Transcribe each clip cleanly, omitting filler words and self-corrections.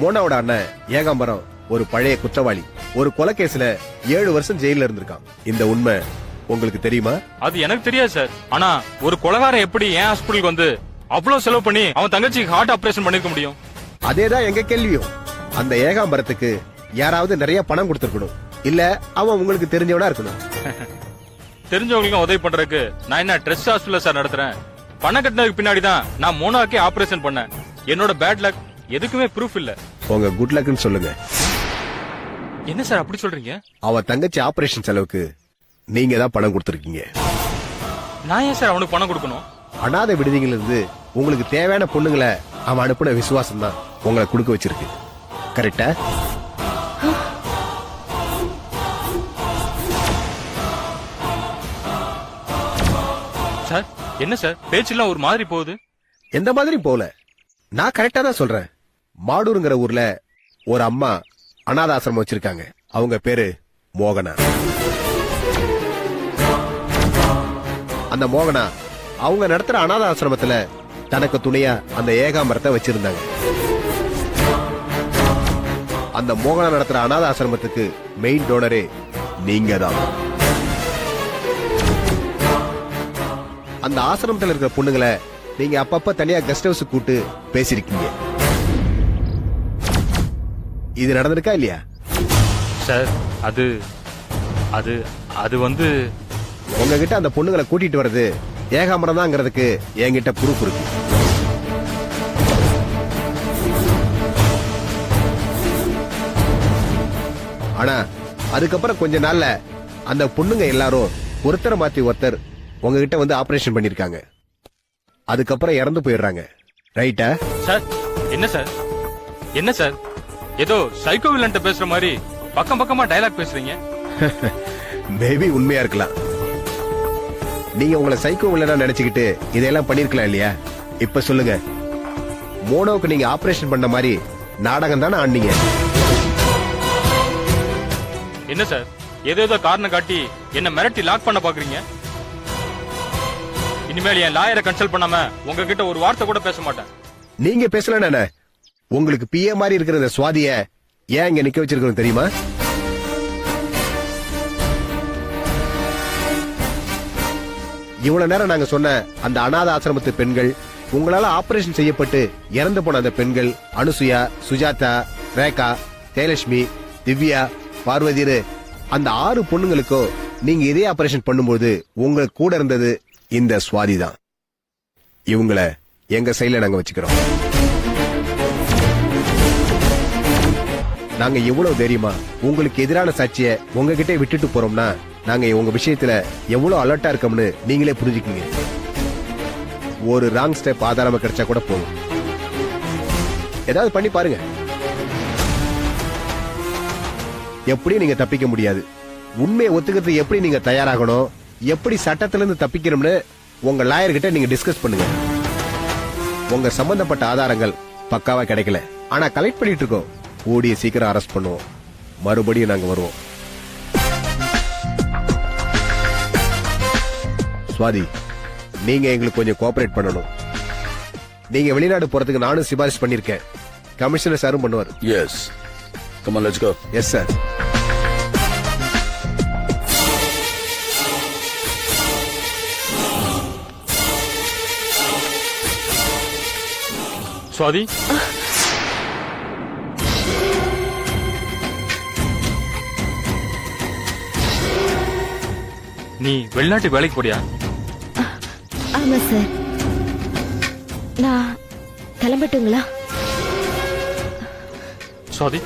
மோனாவோட அண்ணன் ஏகாம்பரம் ஒரு பழைய குற்றவாளி. ஒரு கொலை கேஸ்ல 7 வருஷம் ஜெயில இருந்திருக்கான். இந்த உண்மை உங்களுக்கு தெரியுமா? அது எனக்கு தெரியாது சார். ஆனா ஒரு கொலைகாரன் எப்படி என் ஹாஸ்பிடலுக்கு வந்து அவ்வளவு செலவு பண்ணி அவன் தங்கச்சிக்கு ஹார்ட் ஆபரேஷன் பண்ணிருக்க முடியும்? அதேதான் எங்க கேள்வியும். அந்த ஏகாம்பரத்துக்கு யாராவது நிறைய பணம் கொடுத்திருக்கணும், இல்ல அவன் உங்களுக்கு தெரிஞ்சவனா இருக்கணும். தெரிஞ்சவங்களுக்கு உதவி பண்றதுக்கு நான் என்ன ட்ரெஸ் ஹாஸ்பிடல் சார் நடத்துறேன்? பணம் கட்டினதுக்கு பின்னாடி தான் நான் மோனாக்கே ஆபரேஷன் பண்ணேன். என்னோட பேட் லக் எதுக்குமே ப்ரூஃப் இல்ல. உங்க குட் லக்னு சொல்லுங்க. என்ன சார் அப்படி சொல்றீங்க? அவ தங்கச்சி ஆபரேஷன் செலவுக்கு நீங்க தான் பணம் கொடுத்திருக்கீங்க. நான் ஏன் சார் அவனுக்கு பணம் கொடுக்கணும்? அனாதை விடுதிகள் இருந்து உங்களுக்கு தேவையான பொண்ணுங்களை அவன் அனுப்பின விசுவாசம் தான் உங்களை கொடுக்க வச்சிருக்கு. கரெக்டா? சார் என்ன சார் பேச்செல்லாம் ஒரு மாதிரி போகுது? எந்த மாதிரி போல, நான் கரெக்டா தான் சொல்றேன். மாடூருங்கிற ஊர்ல ஒரு அம்மா அனாதை ஆசிரமம் வச்சிருக்காங்க. அவங்க பேரு மோகனா. அந்த மோகனா அவங்க நடத்துற அனாதை ஆசிரமத்துல தனக்கு துணையா அந்த ஏகாம்பரத்தை வச்சிருந்தாங்க. அந்த மோகனா நடத்துற அனாதை ஆசிரமத்துக்கு மெயின் டோனரே நீங்க தான். அந்த ஆசிரமத்தில் இருக்கிற பொண்ணுங்களை நீங்க அப்பப்ப தனியா கெஸ்ட் ஹவுஸ் கூட்டு பேசிருக்கீங்க. இது நடந்திருக்கா இல்லையா? சார் அது அது அது வந்து உங்ககிட்ட அந்த பொண்ணுங்களை கூட்டிட்டு வர்றது ஏகாம்பரம் தாங்கிறதுக்கு என்கிட்ட ப்ரூஃப் இருக்கு. ஆனா அதுக்கப்புறம் கொஞ்ச நாள்ல அந்த பொண்ணுங்க எல்லாரும் ஒருத்தரை மாத்தி ஒருத்தர் உங்ககிட்ட வந்து ஆபரேஷன் பண்ணிருக்காங்க. அதுக்கப்புறம் இறந்து போயிடுறாங்க. ரைட்டா? சார் என்ன சார் என்ன சார் ஏதோ சைக்கோ வில்லன்ட்ட பேசுற மாதிரி பக்கம் பக்கமா டயலாக் பேசுறீங்க. மேபி உண்மையா இருக்கலாம். நீங்க உங்களை சைக்கோ வில்லனா நினைச்சுக்கிட்டு இதெல்லாம் பண்ணிருக்கலாம் இல்லையா? இப்ப சொல்லுங்க, மோனோவுக்கு நீங்க ஆபரேஷன் பண்ண மாதிரி நாடகம் தானே ஆனீங்க? என்ன சார் ஏதோ காரணம் காட்டி என்ன மிரட்டி லாக் பண்ண பாக்குறீங்க? இனிமேல் என் லாயரை கன்சல்ட் பண்ணாம உங்ககிட்ட ஒரு வார்த்தை கூட பேச மாட்டேன். நீங்க பேசல, உங்களுக்கு பிஏ மாதிரி இருக்கிற இந்த சுவாதிய ஏன் இங்க நிக்க வச்சிருக்கோம் தெரியுமா? இவ்வளவு நேரம் நாங்க சொன்ன அந்த அனாத ஆசிரமத்து பெண்கள், உங்களால ஆபரேஷன் செய்யப்பட்டு இறந்து போன அந்த பெண்கள் அனுசுயா, சுஜாதா, ரேகா, ஜெயலட்சுமி, திவ்யா, பார்வதி, அந்த 6 பொண்ணுங்களுக்கோ நீங்க இதே ஆபரேஷன் பண்ணும்போது உங்க கூட இருந்தது இந்த சுவாதி தான். இவங்களை எங்க சைடுல நாங்க வச்சுக்கிறோம். நாங்க எவ்வளவு தைரியமா உங்களுக்கு எதிரான சாட்சிய உங்ககிட்ட விட்டுட்டு போறோம்னா நாங்க உங்க விஷயத்துல எவ்வளவு அலர்ட்டா இருக்கோம்னு நீங்களே புரிஞ்சுக்கீங்க. ஒரு ராங் ஸ்டெப் ஆதாரமா கிடைச்சா கூட போதும். ஏதாவது பண்ணி பாருங்க. எப்படி நீங்க தப்பிக்க முடியாது. உண்மையை ஒத்துக்கிறது எப்படி நீங்க தயாராகணும், எப்படி சட்டத்துல இருந்து தப்பிக்கணும்னு உங்க லாயர் கிட்ட நீங்க டிஸ்கஸ் பண்ணுங்க. உங்க சம்பந்தப்பட்ட ஆதாரங்கள் பக்காவா கிடைக்கல, ஆனா கலெக்ட் பண்ணிட்டு இருக்கோம். கூடிய சீக்கிரம் அரெஸ்ட் பண்ணுவோம். மறுபடியும் நாங்க வருவோம். சுவாதி, நீங்க எங்களுக்கு கொஞ்சம் கோஆபரேட் பண்ணணும். நீங்க வெளிநாடு போறதுக்கு நானும் சிபாரிசு பண்ணிருக்கேன். கமிஷனர் சாரும் பண்ணுவார். Yes. Come on, let's go. Yes, sir. Swathi, நீ வெளிநாட்டுக்கு வேலைக்கு போறியா? ஆமா சார். நான் கிளம்பட்டுங்களா? சுவாதி,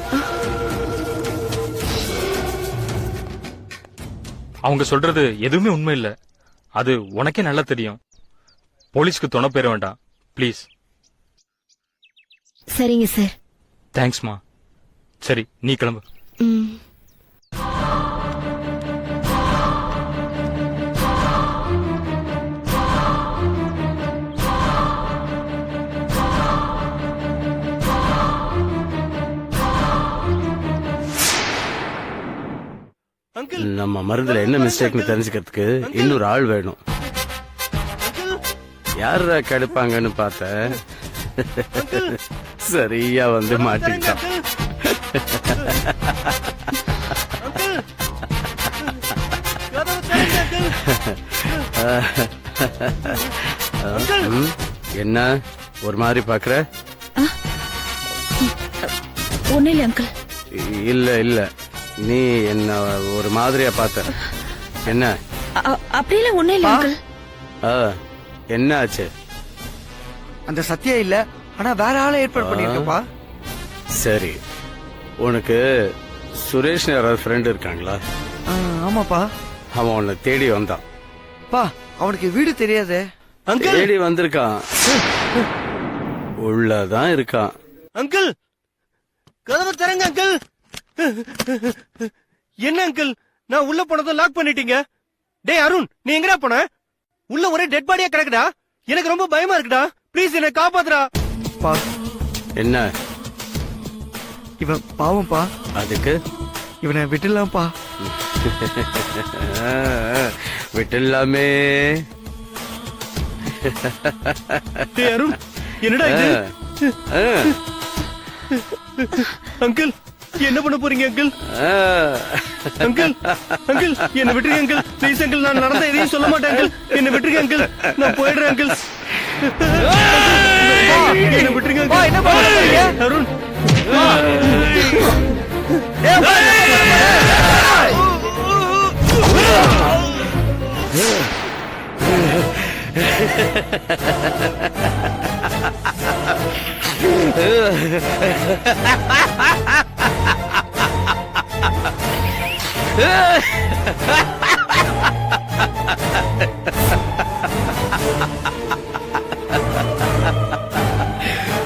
அவங்க சொல்றது எதுவுமே உண்மை இல்ல. அது உனக்கே நல்லா தெரியும். போலீஸ்க்கு துணை பேர வேண்டாம் ப்ளீஸ். சரிங்க சார். தேங்க்ஸ்மா. சரி, நீ கிளம்பு. நம்ம மருந்துல என்ன மிஸ்டேக்னு தெரிஞ்சுக்கிறதுக்கு இன்னொரு ஆள் வேணும். யாரா கெடுப்பாங்கன்னு பார்த்த சரியா வந்து மாட்டிக்கிட்டான். ம், என்ன ஒரு மாதிரி பாக்குற? ஒண்ணு இல்ல அங்கிள். இல்ல இல்ல, நீ என்ன ஒரு மாதிரியா பார்த்த. என்ன? அப்படியெல்லாம் ஒண்ணு இல்ல அங்கிள். ஆ, என்ன ஆச்சு? அந்த சத்யா இல்ல, ஆனா வேற ஆளை ஏற்பாடு பண்ணிருக்கப்பா. சரி, உனக்கு சுரேஷ் யாராவது ஃப்ரெண்ட் இருக்காங்களா? ஆமாப்பா. அவன் உன்னை தேடி வந்தான். பா, அவனுக்கு வீடு தெரியாதே. அங்கிள் தேடி வந்திருக்கான், உள்ளதான் இருக்கான். அங்கிள் கதவை திறங்க அங்கிள். என்ன அங்கிள், நான் உள்ள போனதை லாக் பண்ணிட்டீங்க. டேய் அருண், நீ எங்கடா போன? உள்ள ஒரே டெட் பாடியா கிடக்குடா. எனக்கு ரொம்ப பயமா இருக்குடா. ப்ளீஸ் என்ன காப்பாத்துடா. பா, என்ன இவன் பாவம்பா. அதுக்கு? இவனை விட்டுலாம்ப்பா. விட்டுலாமே. டேய் அருண், என்னடா இது? அங்கிள் என்ன பண்ண போறீங்க அங்கிள்? அங்கிள் அங்கிள் என்ன விட்டுருங்க அங்கிள். ப்ளீஸ் அங்கிள், நான் நடந்த எதையும் சொல்ல மாட்டேன் அங்கிள். என்ன விட்டுருங்க அங்கிள், நான் போயிடுறேன் அங்கிள். என்ன விட்டுருங்க அங்கிள். என்ன பண்ணுறீங்க அருண்?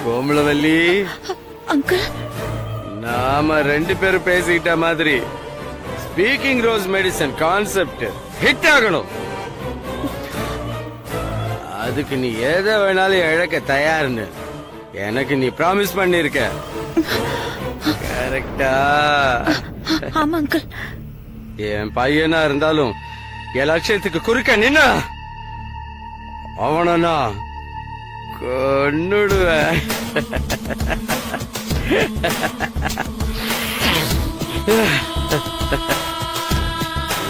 கோமலவல்லி, அங்கிள், நாம ரெண்டு பேரும் பேசிக்கிட்ட மாதிரி speaking rose medicine concept hit ஆகணும். அதுக்கு நீ எதை வேணாலும் இழக்க தயார்னு எனக்கு நீ ப்ராமிஸ் பண்ணிருக்க. கரெக்டா? ஆமா அங்கிள். என் பையனா இருந்தாலும் என் லட்சியத்துக்கு குறுக்க நின்னா அவன நான் கொன்னுடுவேன்.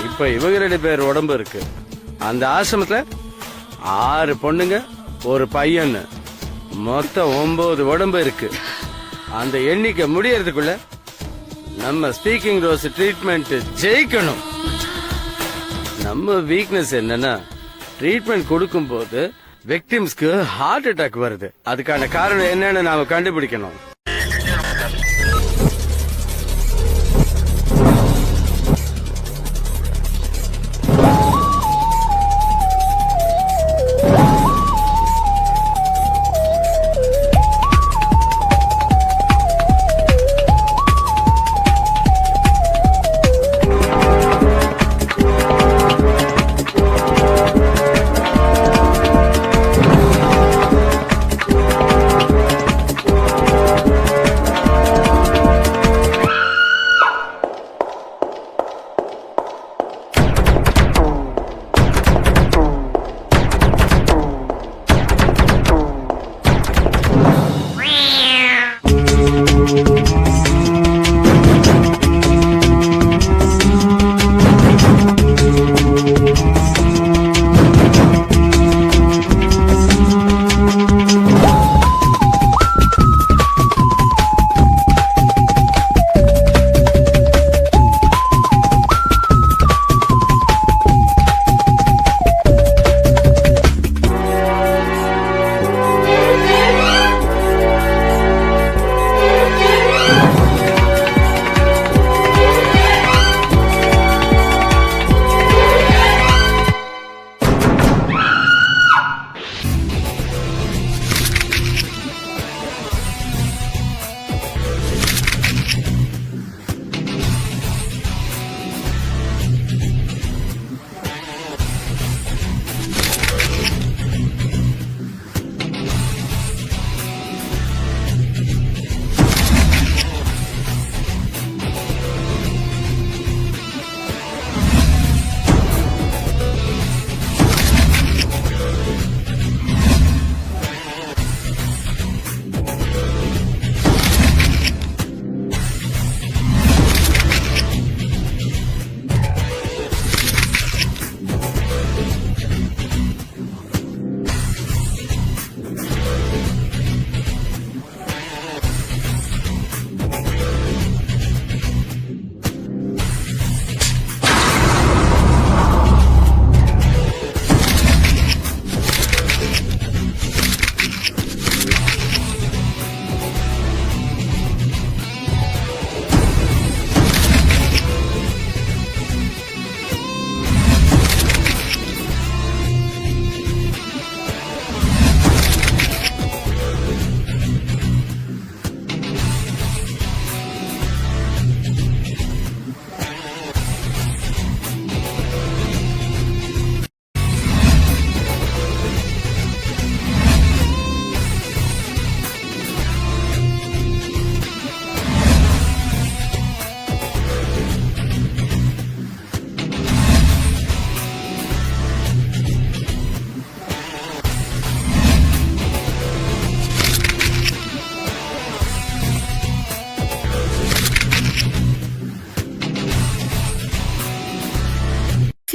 இப்ப இவங்க 2 பேர் உடம்பு இருக்கு. அந்த ஆசிரமத்துல 6 பொண்ணுங்க ஒரு பையன், மொத்தம் 9 உடம்பு இருக்கு. அந்த எண்ணிக்கை முடியறதுக்குள்ள நம்ம ஸ்பீக்கிங் ரோஸ் ட்ரீட்மெண்ட் ஜெயிக்கணும். நம்ம வீக்னஸ் என்னன்னா, ட்ரீட்மெண்ட் கொடுக்கும் போது விக்டிம்ஸ்க்கு ஹார்ட் அட்டாக் வருது. அதுக்கான காரணம் என்னன்னு நாம கண்டுபிடிக்கணும்.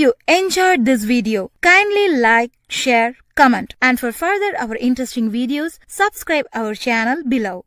you enjoyed this video, kindly like, share, comment, and for further our interesting videos, subscribe our channel below.